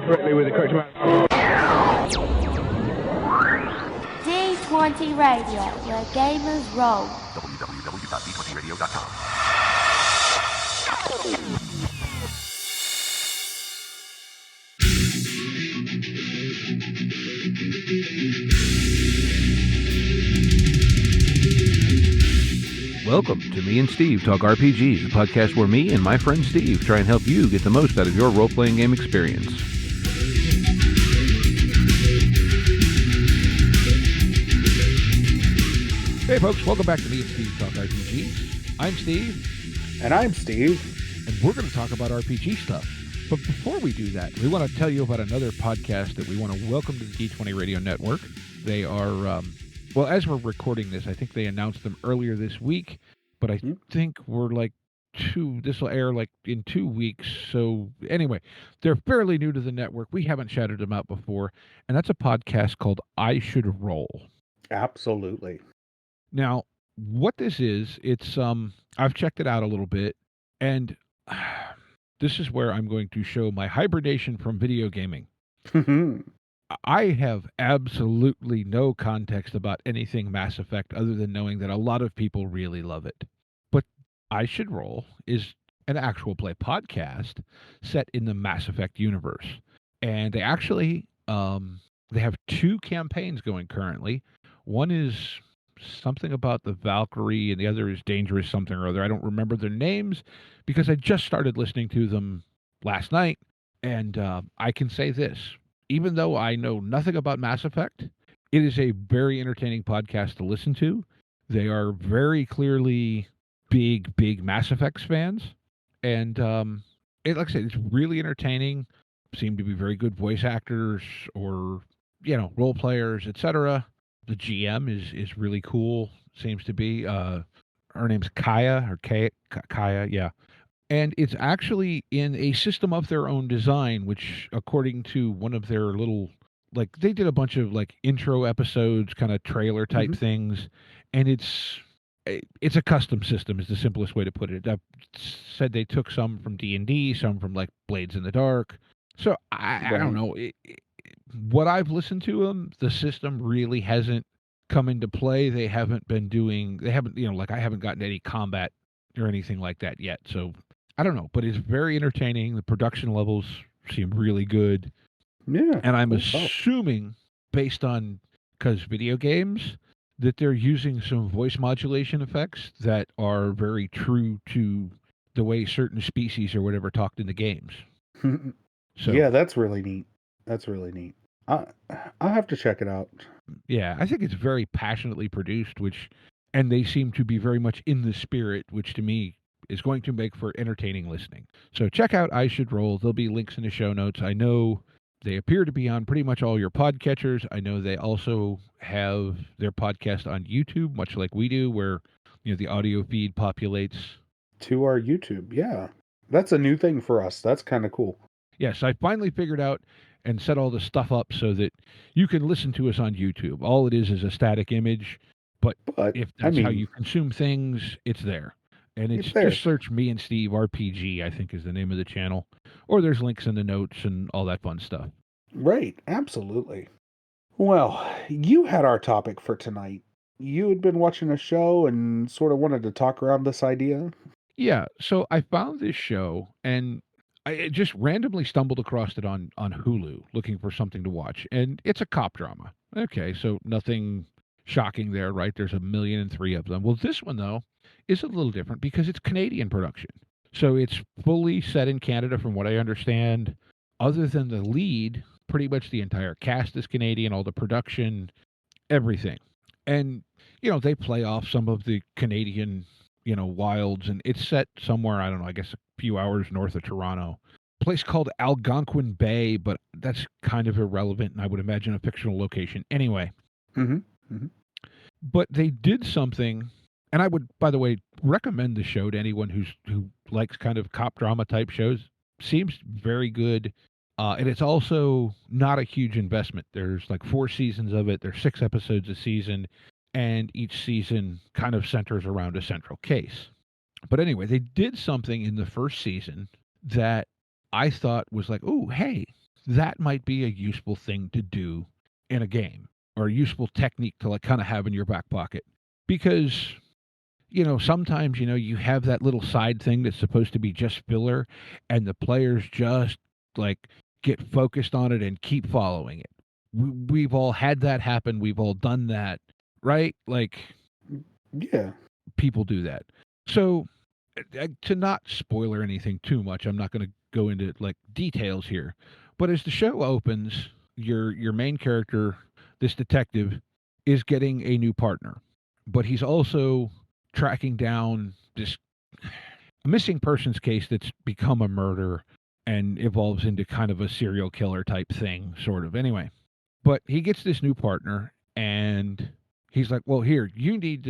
correctly with the correct amount. D20 Radio, where gamers roll. www.d20radio.com. Welcome to Me and Steve Talk RPG, the podcast where me and my friend Steve try and help you get the most out of your role-playing game experience. Hey folks, welcome back to Me and Steve Talk RPG. I'm Steve. And I'm Steve. And we're going to talk about RPG stuff. But before we do that, we want to tell you about another podcast that we want to welcome to the D20 Radio Network. They are... Well, as we're recording this, I think they announced them earlier this week, but I think we're this will air in 2 weeks. So anyway, they're fairly new to the network. We haven't shouted them out before, and that's a podcast called I Should Roll. Absolutely. Now, what this is, it's, I've checked it out a little bit, and this is where I'm going to show my hibernation from video gaming. I have absolutely no context about anything Mass Effect other than knowing that a lot of people really love it. But I Should Roll is an actual play podcast set in the Mass Effect universe. And they actually, they have 2 campaigns going currently. One is something about the Valkyrie and the other is Dangerous something or other. I don't remember their names because I just started listening to them last night. And I can say this. Even though I know nothing about Mass Effect, it is a very entertaining podcast to listen to. They are very clearly big Mass Effect fans. And like I said, it's really entertaining. Seem to be very good voice actors or, role players, etc. The GM is really cool, seems to be. Her name's Kaya, yeah. And it's actually in a system of their own design, which, according to one of their little, they did a bunch of, intro episodes, kind of trailer-type things, and it's a custom system is the simplest way to put it. I said they took some from D&D, some from, Blades in the Dark. So, I don't know. What I've listened to them, the system really hasn't come into play. I haven't gotten any combat or anything like that yet, so... I don't know, but it's very entertaining. The production levels seem really good. Yeah. And I'm assuming, based on, because video games, that they're using some voice modulation effects that are very true to the way certain species or whatever talked in the games. So, yeah, that's really neat. I'll have to check it out. Yeah, I think it's very passionately produced, and they seem to be very much in the spirit, which to me is going to make for entertaining listening. So check out I Should Roll. There'll be links in the show notes. I know they appear to be on pretty much all your podcatchers. I know they also have their podcast on YouTube, much like we do, where the audio feed populates to our YouTube. Yeah, that's a new thing for us. That's kind of cool. Yes, I finally figured out and set all the stuff up so that you can listen to us on YouTube. All it is a static image, but if that's how you consume things, it's there. And it's just search Me and Steve RPG, I think is the name of the channel. Or there's links in the notes and all that fun stuff. Right, absolutely. Well, you had our topic for tonight. You had been watching a show and sort of wanted to talk around this idea. Yeah, so I found this show and I just randomly stumbled across it on Hulu looking for something to watch. And it's a cop drama. Okay, so nothing shocking there, right? There's 1,000,003 of them. Well, this one, though, is a little different because it's Canadian production. So it's fully set in Canada from what I understand. Other than the lead, pretty much the entire cast is Canadian, all the production, everything. And, they play off some of the Canadian, wilds, and it's set somewhere, I don't know, I guess a few hours north of Toronto. A place called Algonquin Bay, but that's kind of irrelevant, and I would imagine a fictional location. Anyway. But they did something... And I would, by the way, recommend the show to anyone who likes kind of cop drama type shows. Seems very good. And it's also not a huge investment. There's 4 seasons of it. There's 6 episodes a season. And each season kind of centers around a central case. But anyway, they did something in the first season that I thought was oh, hey, that might be a useful thing to do in a game, or a useful technique to like kind of have in your back pocket. Because, sometimes, you have that little side thing that's supposed to be just filler, and the players just like get focused on it and keep following it. We've all had that happen. We've all done that, right? Like, Yeah. people do that. So, to not spoiler anything too much, I'm not going to go into like details here. But as the show opens, your main character, this detective, is getting a new partner, but he's also tracking down this missing persons case that's become a murder and evolves into kind of a serial killer type thing, sort of. Anyway, but he gets this new partner, and he's like, "Well, here, you need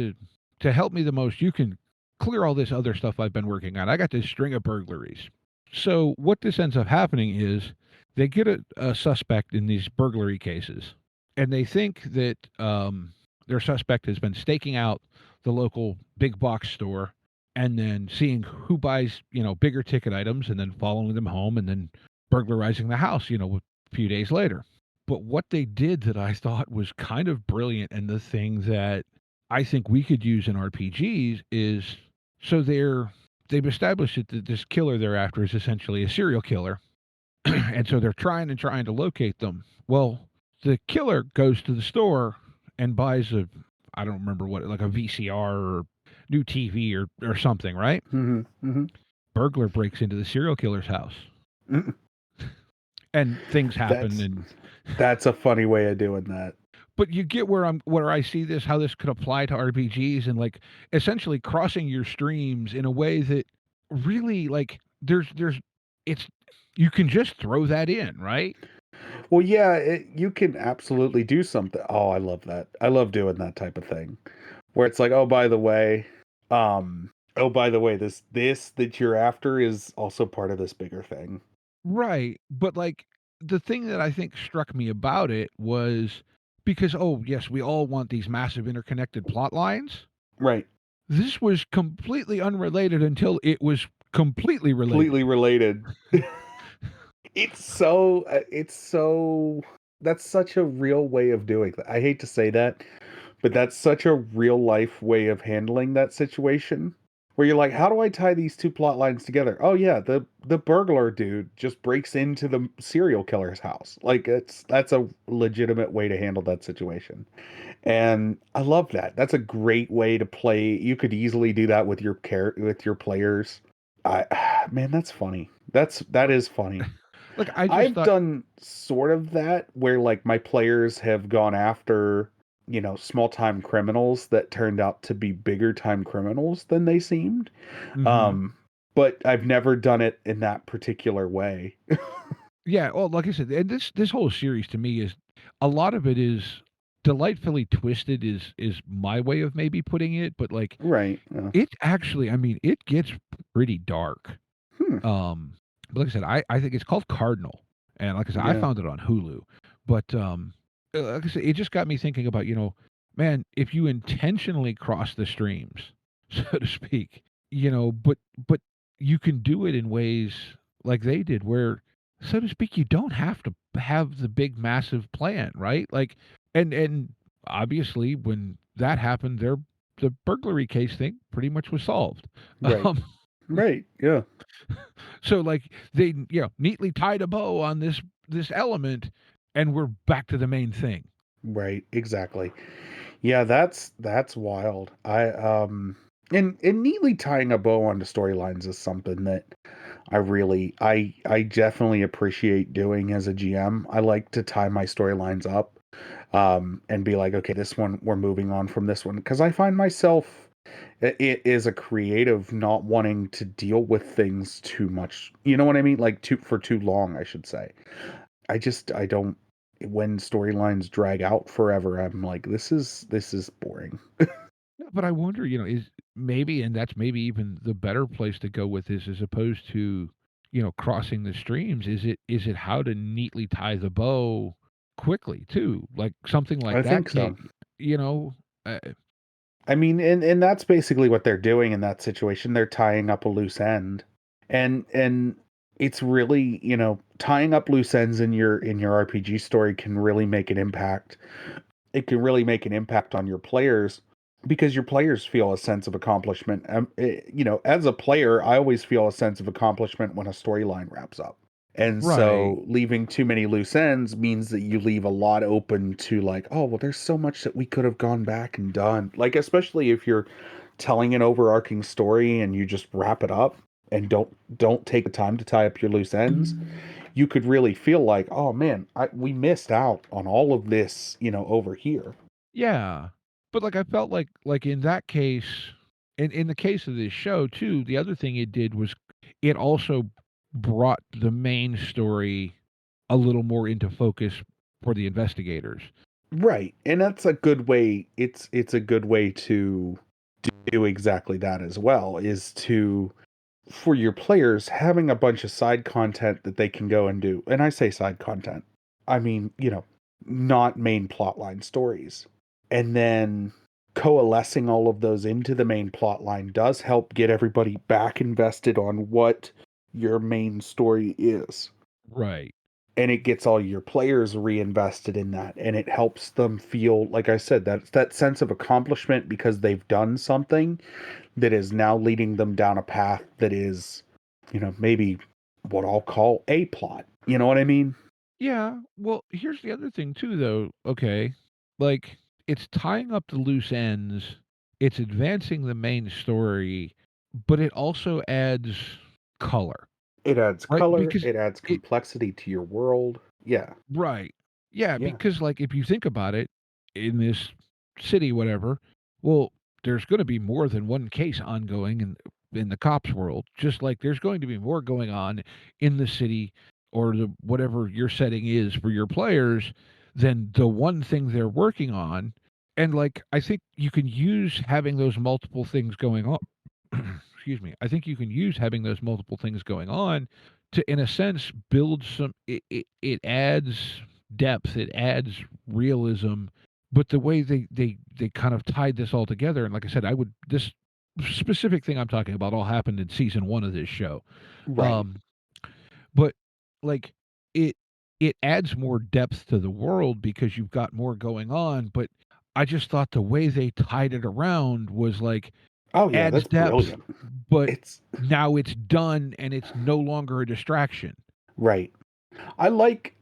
to help me the most. You can clear all this other stuff I've been working on. I got this string of burglaries." So what this ends up happening is they get a suspect in these burglary cases, and they think that their suspect has been staking out the local big box store and then seeing who buys, bigger ticket items, and then following them home and then burglarizing the house, a few days later. But what they did that I thought was kind of brilliant, and the thing that I think we could use in RPGs is, so they've established that this killer they're after is essentially a serial killer, and so they're trying to locate them. Well, the killer goes to the store and buys I don't remember what, like a VCR or new TV or something, right? Mm-hmm. Mm-hmm. Burglar breaks into the serial killer's house, Mm-hmm. and things happen. That's a funny way of doing that. But you get where I see this, how this could apply to RPGs, and like essentially crossing your streams in a way that really, like, it's, you can just throw that in, right? Well, yeah, you can absolutely do something. Oh, I love that. I love doing that type of thing, where it's like, oh, by the way, this that you're after is also part of this bigger thing. Right. But like, the thing that I think struck me about it was because, oh yes, we all want these massive interconnected plot lines. Right. This was completely unrelated until it was completely related. Completely related. It's so that's such a real way of doing that. I hate to say that, but that's such a real life way of handling that situation, where you're like, how do I tie these two plot lines together? Oh yeah, the burglar dude just breaks into the serial killer's house. Like, that's a legitimate way to handle that situation. And I love that. That's a great way to play. You could easily do that with your players. Man, that's funny. That is funny. Like, I've done sort of that, where like my players have gone after, small time criminals that turned out to be bigger time criminals than they seemed. Mhm. But I've never done it in that particular way. Yeah, well, like I said, and this whole series to me is, a lot of it is delightfully twisted, is my way of maybe putting it, but like, Right. Yeah. it actually, I mean, it gets pretty dark. Hmm. But like I said, I think it's called Cardinal, and like I said, I Yeah. found it on Hulu. But like I said, it just got me thinking about, man, if you intentionally cross the streams, so to speak, but you can do it in ways like they did, where, so to speak, you don't have to have the big massive plan, right? Like, and obviously when that happened, the burglary case thing pretty much was solved. Right. Um, Right. Yeah. so like, they, neatly tied a bow on this element, and we're back to the main thing. Right. Exactly. Yeah, that's wild. And neatly tying a bow onto storylines is something that I definitely appreciate doing as a GM. I like to tie my storylines up, and be like, okay, this one, we're moving on from this one, because I find myself, it is a creative, not wanting to deal with things too much. You know what I mean? Like, for too long, I should say. I don't. When storylines drag out forever, I'm like, this is boring. No, but I wonder, is maybe, and that's maybe even the better place to go with this, as opposed to, crossing the streams. Is it how to neatly tie the bow quickly too, like something like I that think so. can't, you know, uh, I mean, and that's basically what they're doing in that situation. They're tying up a loose end, and it's really, tying up loose ends in your RPG story can really make an impact. It can really make an impact on your players because your players feel a sense of accomplishment. As a player, I always feel a sense of accomplishment when a storyline wraps up. And Right. so leaving too many loose ends means that you leave a lot open to like, oh, well, there's so much that we could have gone back and done. Like, especially if you're telling an overarching story and you just wrap it up and don't take the time to tie up your loose ends, you could really feel like, oh man, we missed out on all of this, over here. Yeah. But like I felt like in that case, in the case of this show too, the other thing it did was it also brought the main story a little more into focus for the investigators. Right. And that's a good way. It's a good way to do exactly that as well, is to, for your players, having a bunch of side content that they can go and do. And I say side content, I mean, not main plotline stories. And then coalescing all of those into the main plotline does help get everybody back invested on what your main story is. Right. And it gets all your players reinvested in that, and it helps them feel, like I said, that sense of accomplishment because they've done something that is now leading them down a path that is, maybe what I'll call a plot. You know what I mean? Yeah. Well, here's the other thing too though. Okay. Like it's tying up the loose ends, it's advancing the main story, but it also adds color, It adds right? color, Because it adds it complexity to your world. Yeah. right. Yeah, Yeah. because like if you think about it, in this city, whatever, well, there's going to be more than one case ongoing in the cops world, just like there's going to be more going on in the city or the whatever your setting is for your players than the one thing they're working on. And like I think you can use having those multiple things going on. Excuse me. I think you can use having those multiple things going on to, in a sense, build some. It adds depth, it adds realism, but the way they kind of tied this all together, and like I said, I would this specific thing I'm talking about all happened in season 1 of this show. Right. Um, but like it it adds more depth to the world because you've got more going on, but I just thought the way they tied it around was like Oh yeah, adds that's depth, brilliant. but It's now it's done and it's no longer a distraction. right. I like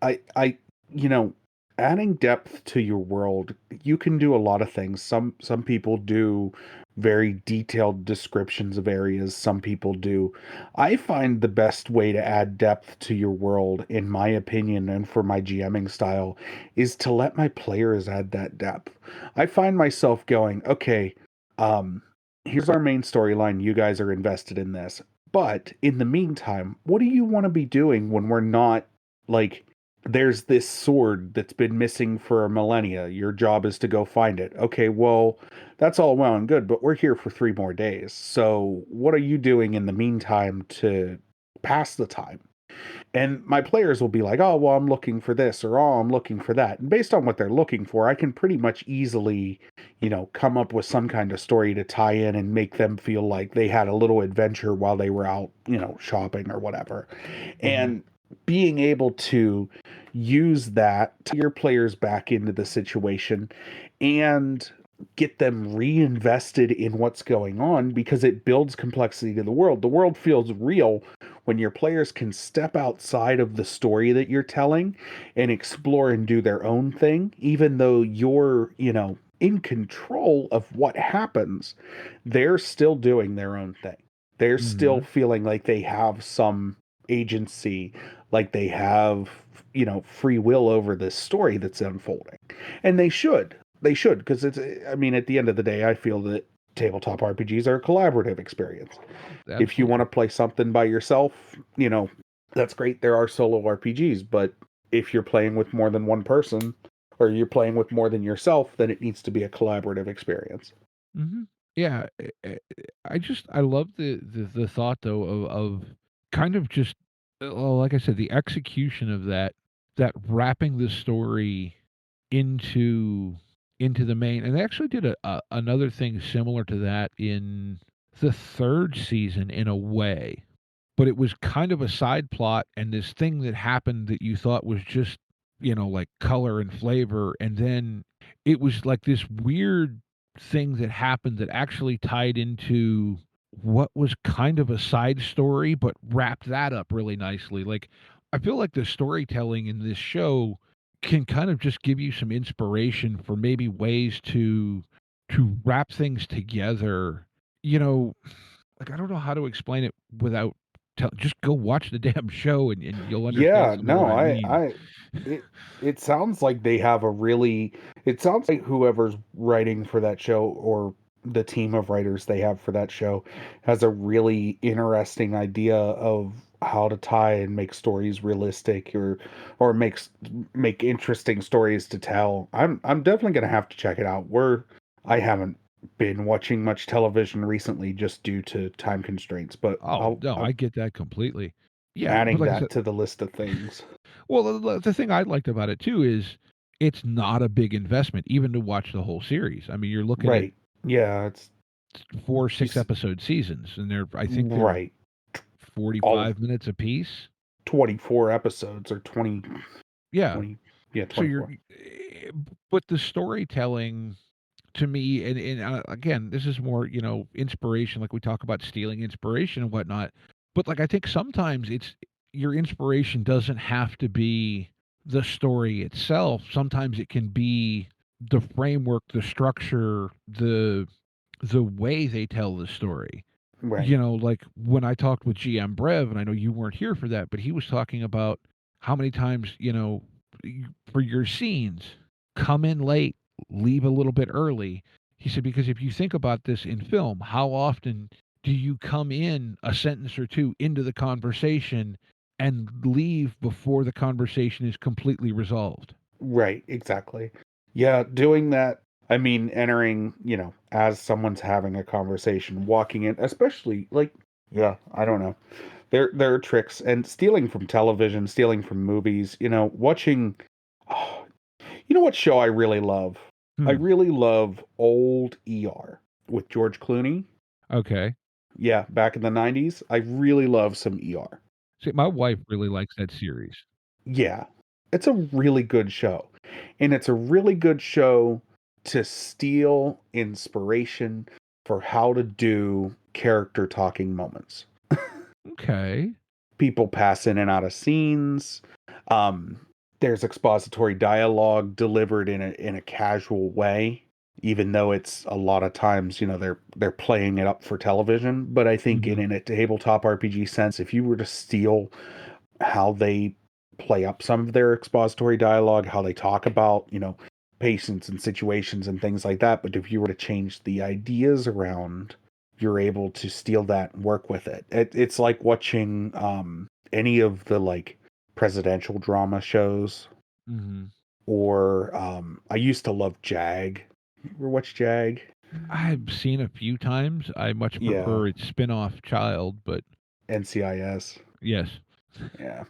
you know, adding depth to your world. You can do a lot of things. Some people do very detailed descriptions of areas. Some people do. I find the best way to add depth to your world, in my opinion, and for my GMing style, is to let my players add that depth. I find myself going, okay, um, here's our main storyline. You guys are invested in this. But in the meantime, what do you want to be doing when we're not, like, there's this sword that's been missing for a millennia. Your job is to go find it. Okay, well, that's all well and good, but we're here for 3 more days. So, what are you doing in the meantime to pass the time? And my players will be like, oh, well, I'm looking for this, or oh, I'm looking for that. And based on what they're looking for, I can pretty much easily, come up with some kind of story to tie in and make them feel like they had a little adventure while they were out, shopping or whatever. Mhm. And being able to use that to your players back into the situation and get them reinvested in what's going on, because it builds complexity to the world. The world feels real when your players can step outside of the story that you're telling and explore and do their own thing, even though you're, in control of what happens. They're still doing their own thing. They're still Mhm. feeling like they have some agency, like they have, free will over this story that's unfolding. And they should. They should, because I mean, at the end of the day, I feel that tabletop RPGs are a collaborative experience. If you want to Absolutely. play something by yourself, that's great. There are solo RPGs, but if you're playing with more than one person or you're playing with more than yourself, then it needs to be a collaborative experience. Mhm. Yeah, I love the thought though of kind of just well, like I said, the execution of that wrapping the story into the main, and they actually did another thing similar to that in the 3rd season in a way. but it was kind of a side plot and this thing that happened that you thought was just, like color and flavor. And then it was like this weird thing that happened that actually tied into what was kind of a side story, but wrapped that up really nicely. Like, I feel like the storytelling in this show can kind of just give you some inspiration for maybe ways to wrap things together. You know, like I don't know how to explain it without just go watch the damn show and you'll understand Yeah, some of what no, I mean. it it sounds like they have a really it sounds like whoever's writing for that show or the team of writers they have for that show has a really interesting idea of how to tie and make stories realistic or make interesting stories to tell. I'm definitely gonna have to check it out. I haven't been watching much television recently just due to time constraints, but Oh, no, I get that completely. Yeah, but adding like I said, that to the list of things. well, the thing I liked about it too is it's not a big investment even to watch the whole series. I mean, you're looking at Right. Yeah, it's 4 you 6 s- episode seasons, and I think they're right. All 45 minutes apiece. 24 episodes or Yeah. 20 yeah, So 24. but the storytelling to me, and again, this is more, inspiration, like we talk about stealing inspiration and whatnot. But like, I think sometimes your inspiration doesn't have to be the story itself. Sometimes it can be the framework, the structure, the way they tell the story. Right. Like when I talked with GM Brev, and I know you weren't here for that, but he was talking about how many times, for your scenes, come in late, leave a little bit early. He said, because if you think about this in film, how often do you come in a sentence or two into the conversation and leave before the conversation is completely resolved? Right, exactly. Yeah, doing that, I mean, entering, as someone's having a conversation, walking in, especially like, yeah, I don't know. There are tricks and stealing from television, stealing from movies, watching you know what show I really love? I Hmm. really love old ER with George Clooney. Okay. Yeah, back in the 90s. I really love some ER. See, my wife really likes that series. Yeah, it's a really good show. And it's a really good show to steal inspiration for how to do character talking moments. Okay. People pass in and out of scenes. Um, there's expository dialogue delivered in a casual way, even though it's a lot of times, they're playing it up for television. But I think Mhm. in a tabletop RPG sense, if you were to steal how they play up some of their expository dialogue, how they talk about, patients and situations and things like that, but if you were to change the ideas around, you're able to steal that and work with it. It's like watching any of the like presidential drama shows Mhm. or I used to love Jag. You ever watch Jag? I've seen a few times. I much Yeah, prefer its spin-off Child, but NCIS. yes. Yeah.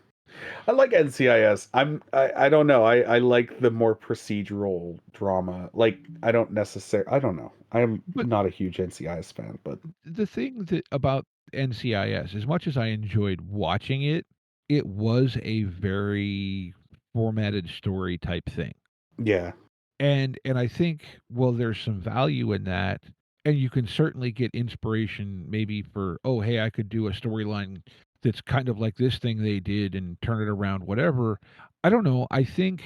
I like NCIS. I don't know. I like the more procedural drama. Like I don't know. I'm But not a huge NCIS fan, but the thing about NCIS, as much as I enjoyed watching it, it was a very formatted story type thing. yeah, And I think, well, there's some value in that, and you can certainly get inspiration maybe for, oh, hey, I could do a storyline that's kind of like this thing they did and turn it around, whatever. I don't know. I think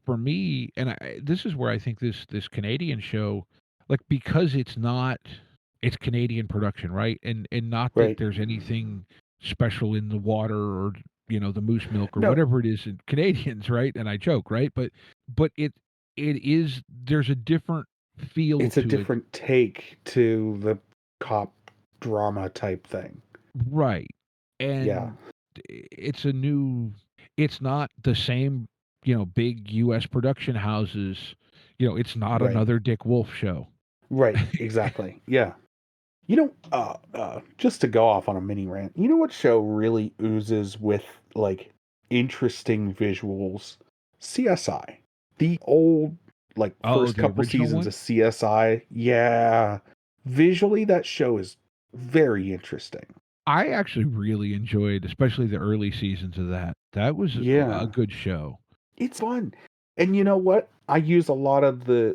for me, and this is where I think this Canadian show, like because it's Canadian production, right? And not that right. there's anything special in the water or the moose milk or No, whatever it is in Canadians, right? And I joke, right? But it is there's a different feel it's a to it. different take to the cop drama type thing. Right. Yeah, And it's not the same, big US production houses. It's not right. another Dick Wolf show. Right, exactly. Yeah. Just to go off on a mini rant, you know what show really oozes with like interesting visuals? CSI. The old like Oh, first the couple original seasons one? of CSI. Yeah. Visually that show is very interesting. I actually really enjoyed, especially the early seasons of that. That was a Yeah. good show. It's fun. And you know what? I use a lot of the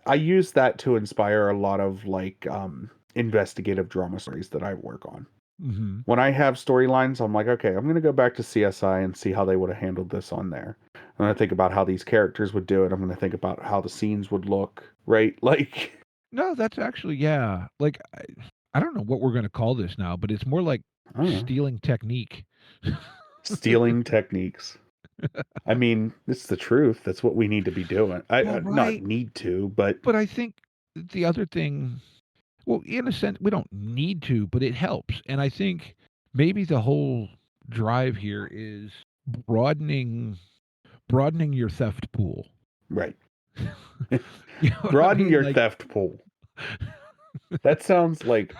I use that to inspire a lot of investigative drama stories that I work on. Hmm. When I have storylines, I'm like, okay, I'm going to go back to CSI and see how they would have handled this on there. I'm going to think about how these characters would do it. I'm going to think about how the scenes would look, right? Like, No, that's actually, yeah. Like, I don't know what we're going to call this now, but it's more like I don't know, stealing technique. stealing techniques. I mean, it's the truth. That's what we need to be doing. Well, Not right. need to, but But I think the other thing, well, in a sense, we don't need to, but it helps. And I think maybe the whole drive here is broadening broadening your theft pool. right. You know what I Broaden mean? your Like, theft pool. That sounds like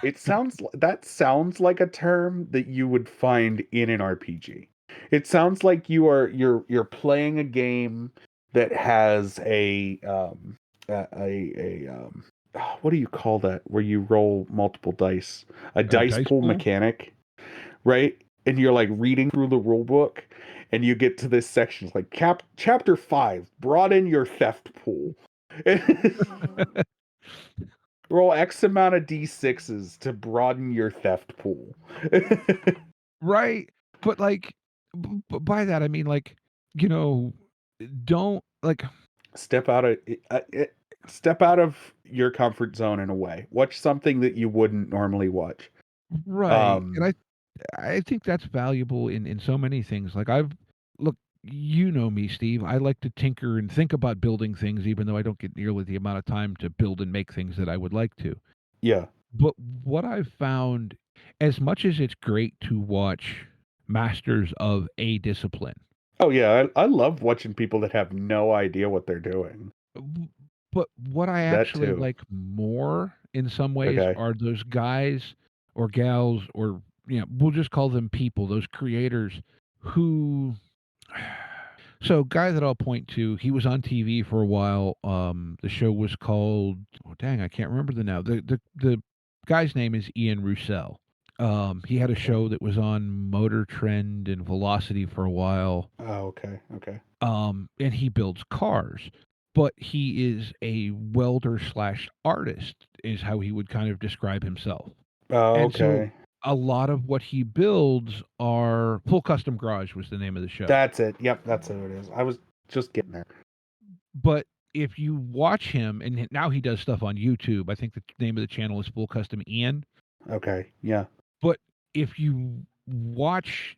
a term that you would find in an RPG. It sounds like you're playing a game that has what do you call that where you roll multiple dice? A a dice dice pool pool. mechanic, right? And you're like reading through the rule book and you get to this section it's like chapter 5, broaden your theft pool. Roll X amount of D6s to broaden your theft pool. Right. But like, by that, I mean, like, you know, don't like, Step out of step out of your comfort zone in a way. Watch something that you wouldn't normally watch. right. And Um, I think that's valuable in so many things. Like, look, you know me, Steve. I like to tinker and think about building things, even though I don't get nearly the amount of time to build and make things that I would like to. yeah. But what I've found, as much as it's great to watch masters of a discipline, Oh yeah, I love watching people that have no idea what they're doing. w- but what I That actually too. like more in some ways Okay. are those guys or gals, or we'll just call them people, those creators who. So, guy that I'll point to, he was on TV for a while. The show was called, oh dang, I can't remember the now. The guy's name is Ian Roussel. He had a Okay. show that was on Motor Trend and Velocity for a while. Oh, okay. Okay. And he builds cars, but he is a welder slash artist, is how he would kind of describe himself. Oh, And so okay. a lot of what he builds are Full Custom Garage was the name of the show. That's it. Yep, that's who it is. I was just getting there. But if you watch him, and now he does stuff on YouTube, I think the name of the channel is Full Custom Ian. Okay. Yeah. But if you watch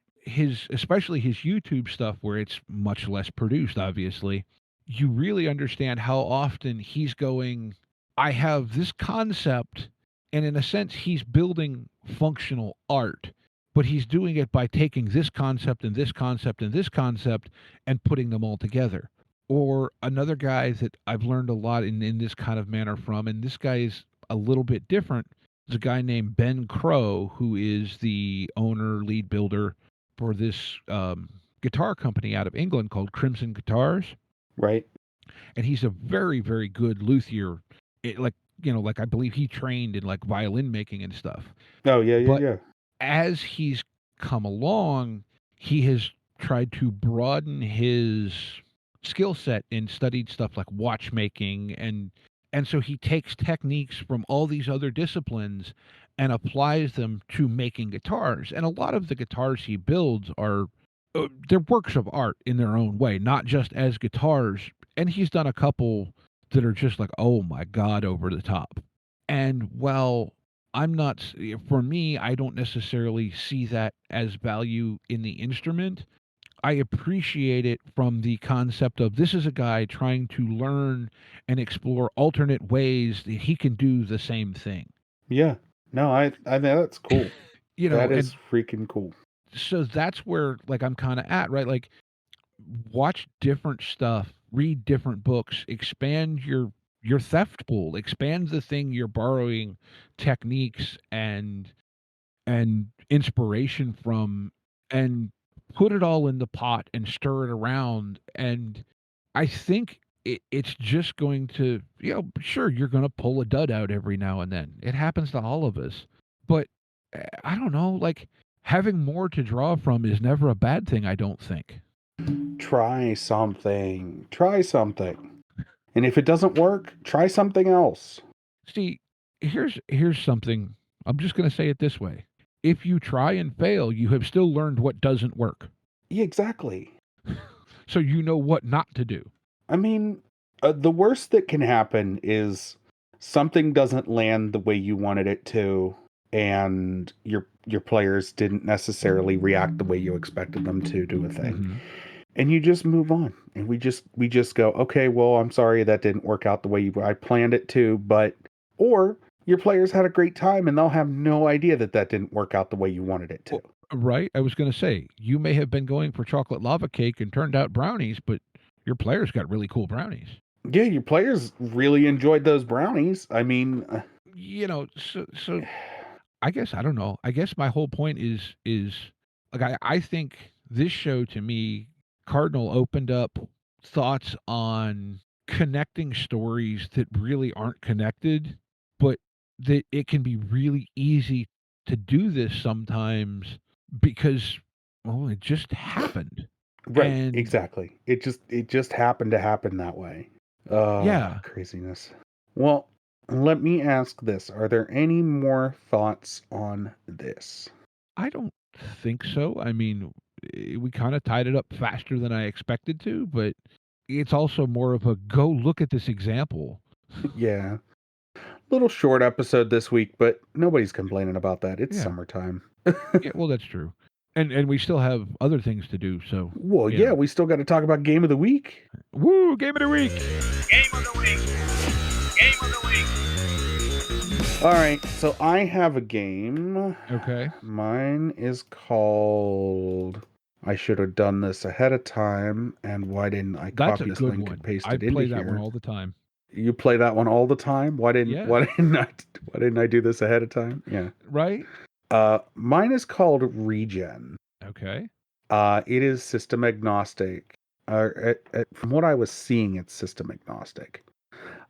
especially his YouTube stuff, where it's much less produced, obviously, you really understand how often he's going, I have this concept, and in a sense, he's building functional art, but he's doing it by taking this concept and this concept and this concept and putting them all together. Or another guy that I've learned a lot in this kind of manner from, and this guy is a little bit different. There's a guy named Ben Crow who is the owner, lead builder for this guitar company out of England called Crimson Guitars, Right. and he's a very, very good luthier. Like I believe he trained in like violin making and stuff. Oh yeah. Yeah. But Yeah. as he's come along, he has tried to broaden his skill set and studied stuff like watchmaking, and so he takes techniques from all these other disciplines and applies them to making guitars. And a lot of the guitars he builds are they're works of art in their own way, not just as guitars. And he's done a couple that are just like, oh my god, over the top. And while I'm not, for me, I don't necessarily see that as value in the instrument. I appreciate it from the concept of this is a guy trying to learn and explore alternate ways that he can do the same thing. Yeah. No, I know that's cool. That And is freaking cool. so that's where like I'm kind of at, right? Like, watch different stuff, read different books, expand your theft pool, expand the thing you're borrowing techniques and inspiration from, and put it all in the pot and stir it around. And I think it's just going to, sure, you're going to pull a dud out every now and then. It happens to all of us. But I don't know, like having more to draw from is never a bad thing, I don't think. Try something. Try something. And if it doesn't work, try something else. See, here's something. I'm just going to say it this way. If you try and fail, you have still learned what doesn't work. Yeah, exactly. So you know what not to do. I mean, the worst that can happen is something doesn't land the way you wanted it to, and your players didn't necessarily react the way you expected them to do a thing. Mm-hmm. And you just move on. And we just go, okay, well, I'm sorry that didn't work out the way I planned it to, but or your players had a great time and they'll have no idea that didn't work out the way you wanted it to. Right? I was going to say, you may have been going for chocolate lava cake and turned out brownies, but your players got really cool brownies. Yeah, your players really enjoyed those brownies. I mean, So I guess I don't know. I guess my whole point is like I think this show to me, Cardinal opened up thoughts on connecting stories that really aren't connected, but that it can be really easy to do this sometimes because it just happened. right, And exactly. It just happened to happen that way. Oh, yeah, craziness. Well, let me ask this. Are there any more thoughts on this? I don't think so. I mean, we kind of tied it up faster than I expected to, but it's also more of a go look at this example. Yeah. Little short episode this week, but nobody's complaining about that. It's Yeah. summertime. Yeah, well, that's true. And we still have other things to do, so Well, you yeah, know. we still got to talk about Game of the Week. Woo, game of the week. Game of the week. Game of the week. All right, so I have a game. Okay. Mine is called I should have done this ahead of time, and why didn't I That's copy a this good link one. and paste I it into play that here? one all the time. You play that one all the time? Why didn't Yeah. why didn't I do this ahead of time? Yeah. Right? Mine is called Regen. Okay. It is system agnostic. From what I was seeing, it's system agnostic.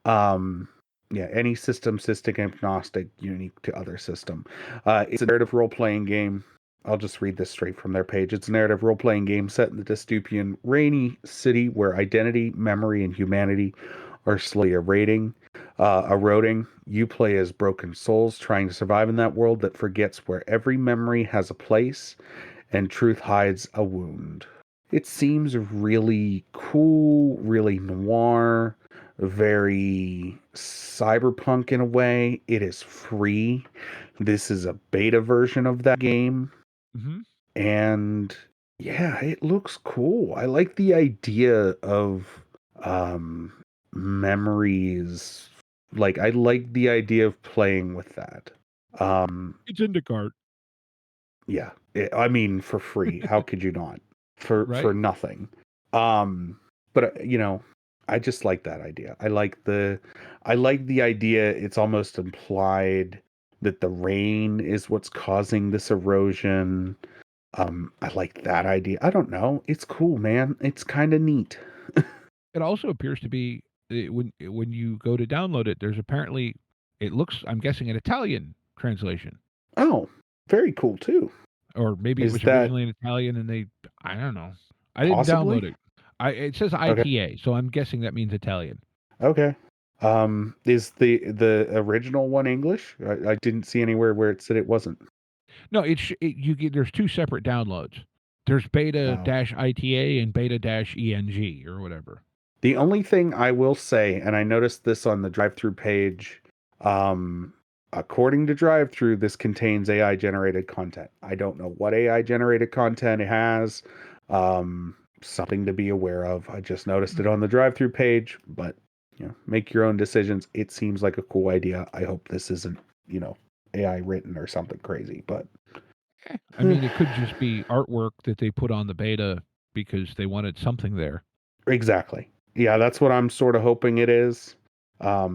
Yeah, any system agnostic, unique to other system. It's a narrative role-playing game. I'll just read this straight from their page. It's a narrative role-playing game set in the dystopian rainy city where identity, memory, and humanity are slowly eroding. You play as broken souls trying to survive in that world that forgets where every memory has a place and truth hides a wound. It seems really cool, really noir, very cyberpunk in a way. It is free. This is a beta version of that game. Mm-hmm. And yeah, it looks cool. I like the idea of memories. Like, I like the idea of playing with that. It's in the cart. Yeah, I mean, for free. How could you not? For nothing. But I just like that idea. I like the idea. It's almost implied that the rain is what's causing this erosion. I like that idea. I don't know. It's cool, man. It's kind of neat. It also appears to be when you go to download it, there's apparently it looks, I'm guessing, an Italian translation. Oh, very cool too. Or maybe it was originally in Italian and I don't know. I didn't possibly? download it. It says IPA, so I'm guessing that means Italian. Okay. Is the original one English? I didn't see anywhere where it said it wasn't. No, there's two separate downloads. There's beta-ITA and beta-ENG or whatever. The only thing I will say, and I noticed this on the drive-through page, according to drive-through, this contains AI-generated content. I don't know what AI-generated content it has. Something to be aware of. I just noticed it on the drive-through page, but make your own decisions. It seems like a cool idea. I hope this isn't, AI written or something crazy, but I mean, it could just be artwork that they put on the beta because they wanted something there. Exactly. Yeah, that's what I'm sort of hoping it is. But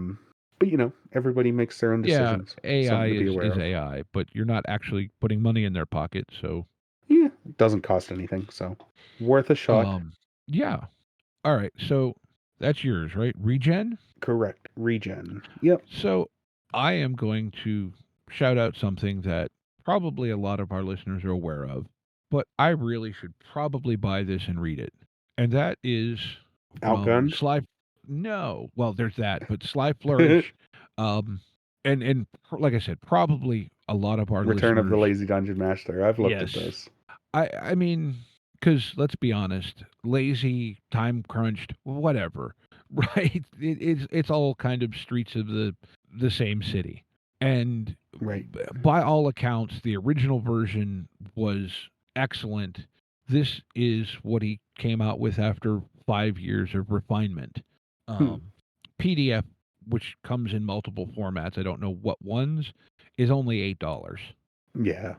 everybody makes their own decisions. Yeah, AI is AI, but you're not actually putting money in their pocket, so yeah, it doesn't cost anything, so worth a shot. Yeah. All right, so that's yours, right? Regen? Correct. Regen. Yep. So I am going to shout out something that probably a lot of our listeners are aware of, but I really should probably buy this and read it. And that is from Outgunned. Sly. No, well, there's that, but Sly Flourish, um, and like I said, probably a lot of our Return of the listeners. Lazy Dungeon Master. I've looked at Yes, this. I mean, because let's be honest, lazy, time crunched, whatever, right? It's all kind of streets of the same city, and Right. by all accounts, the original version was excellent. This is what he came out with after 5 years of refinement. Hmm. PDF, which comes in multiple formats, I don't know what ones, is only $8. Yeah.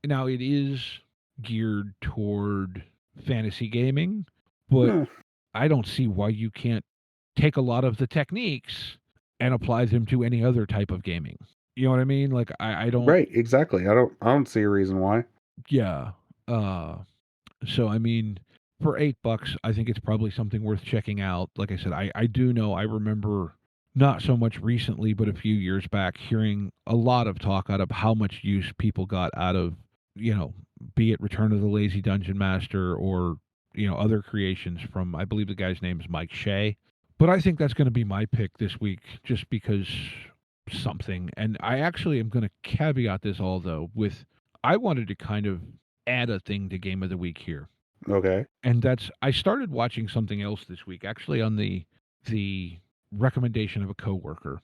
Now it is geared toward fantasy gaming, but Huh. I don't see why you can't take a lot of the techniques and apply them to any other type of gaming. You know what I mean? Like I don't. Right. Exactly. I don't see a reason why. Yeah. So I mean, for $8, I think it's probably something worth checking out. Like I said, I do know, I remember not so much recently, but a few years back, hearing a lot of talk out of how much use people got out of, be it Return of the Lazy Dungeon Master or, other creations from, I believe the guy's name is Mike Shea. But I think that's going to be my pick this week just because something. And I actually am going to caveat this all, though, with I wanted to kind of add a thing to Game of the Week here. Okay. And that's I started watching something else this week, actually on the recommendation of a coworker.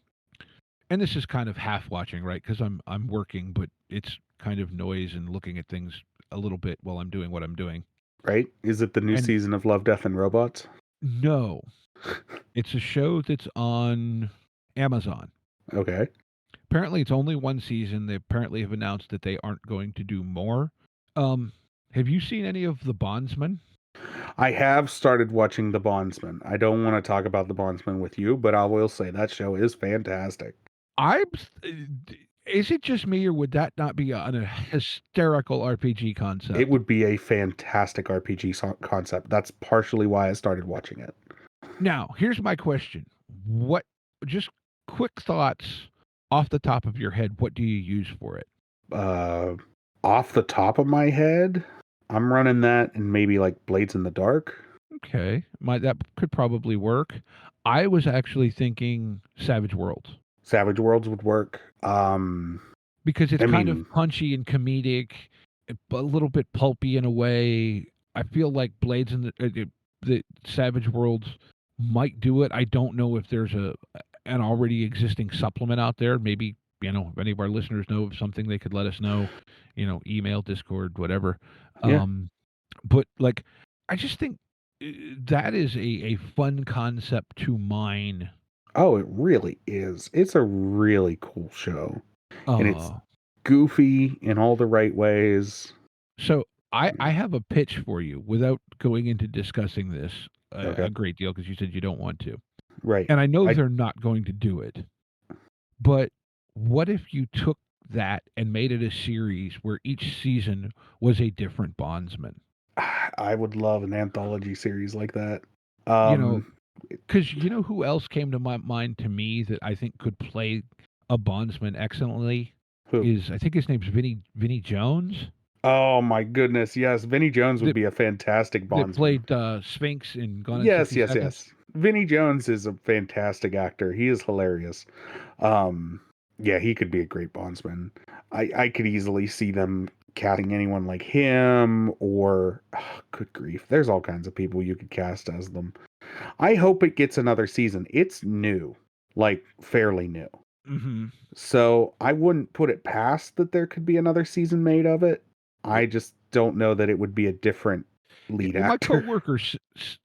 And this is kind of half watching, right? Because I'm working, but it's kind of noise and looking at things a little bit while I'm doing what I'm doing. Right. Is it the new And season of Love, Death, and Robots? no, it's a show that's on Amazon. Okay. Apparently, it's only one season. They apparently have announced that they aren't going to do more. Have you seen any of The Bondsman? I have started watching The Bondsman. I don't want to talk about The Bondsman with you, but I will say that show is fantastic. Is it just me, or would that not be a hysterical RPG concept? It would be a fantastic RPG concept. That's partially why I started watching it. Now, here's my question. Just quick thoughts off the top of your head, what do you use for it? Off the top of my head, I'm running that and maybe like Blades in the Dark. Okay. That could probably work. I was actually thinking Savage Worlds. Savage Worlds would work. Because it's kind of punchy and comedic, a little bit pulpy in a way. I feel like Blades in the Savage Worlds might do it. I don't know if there's an already existing supplement out there. Maybe, if any of our listeners know of something, they could let us know, email, Discord, whatever. Yeah. But like, I just think that is a fun concept to mine. Oh, it really is. It's a really cool show. And it's goofy in all the right ways. So I have a pitch for you without going into discussing this a great deal, because you said you don't want to. Right. And I know they're not going to do it. But what if you took that and made it a series where each season was a different bondsman? I would love an anthology series like that. Because who else came to my mind to me that I think could play a bondsman excellently? Who? I think his name's Vinnie Jones. Oh my goodness, yes. Vinnie Jones would be a fantastic bondsman. That played Sphinx in Gone in Yes, 60 yes, Seconds. yes. Vinnie Jones is a fantastic actor. He is hilarious. Yeah, he could be a great bondsman. I could easily see them casting anyone like him, or good grief, there's all kinds of people you could cast as them. I hope it gets another season. It's new, like fairly new. Mm-hmm. So I wouldn't put it past that there could be another season made of it. I just don't know that it would be a different lead actor. My coworker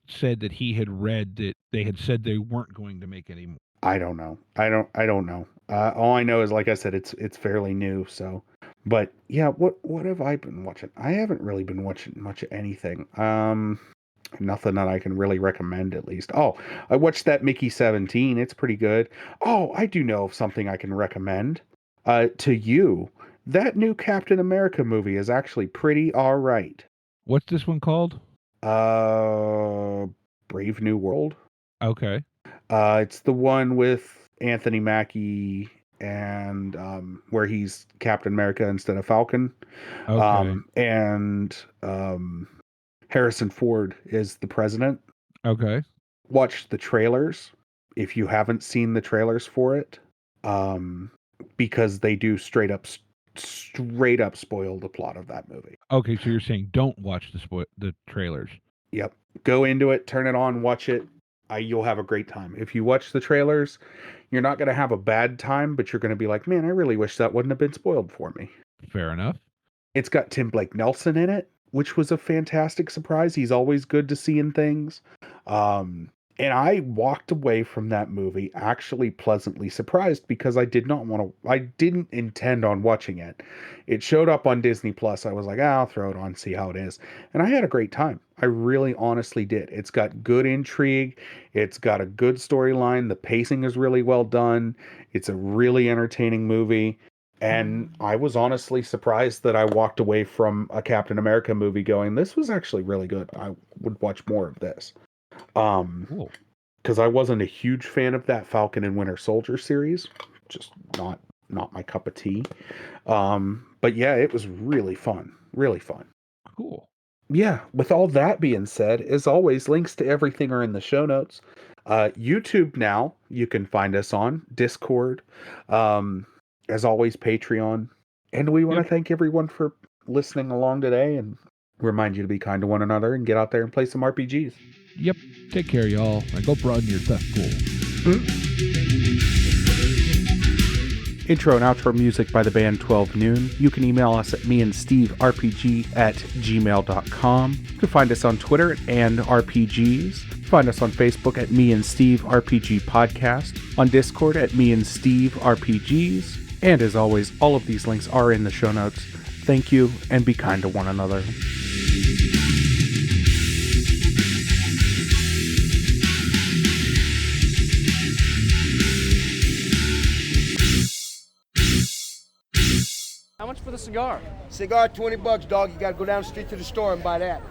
said that he had read that they had said they weren't going to make any more. I don't know. I don't know. All I know is, like I said, it's fairly new. So, but yeah, what have I been watching? I haven't really been watching much of anything. Nothing that I can really recommend, at least. Oh, I watched that Mickey 17. It's pretty good. Oh, I do know of something I can recommend to you. That new Captain America movie is actually pretty all right. What's this one called? Brave New World. Okay. It's the one with Anthony Mackie and where he's Captain America instead of Falcon. Okay. And Harrison Ford is the president. Okay. Watch the trailers if you haven't seen the trailers for it, because they do straight up spoil the plot of that movie. Okay, so you're saying don't watch the trailers. Yep. Go into it, turn it on, watch it. You'll have a great time. If you watch the trailers, you're not going to have a bad time, but you're going to be like, man, I really wish that wouldn't have been spoiled for me. Fair enough. It's got Tim Blake Nelson in it, which was a fantastic surprise. He's always good to see in things. And I walked away from that movie actually pleasantly surprised because I didn't intend on watching it. It showed up on Disney Plus. I was like, I'll throw it on, see how it is. And I had a great time. I really honestly did. It's got good intrigue. It's got a good storyline. The pacing is really well done. It's a really entertaining movie. And I was honestly surprised that I walked away from a Captain America movie going, this was actually really good. I would watch more of this. Cool. Because I wasn't a huge fan of that Falcon and Winter Soldier series. Just not my cup of tea. But yeah, it was really fun. Really fun. Cool. Yeah, with all that being said, as always, links to everything are in the show notes. YouTube now, you can find us on Discord. As always, Patreon. And we want to thank everyone for listening along today and remind you to be kind to one another and get out there and play some RPGs. Yep. Take care, y'all. And go broaden your theft pool. Intro and outro music by the band 12 Noon. You can email us at meandsteverpg@gmail.com. You can find us on Twitter and RPGs. Find us on Facebook at Me and Steve RPG Podcast. On Discord at Me and Steve RPGs. And as always, all of these links are in the show notes. Thank you, and be kind to one another. How much for the cigar? Cigar, $20, dog. You gotta go down the street to the store and buy that.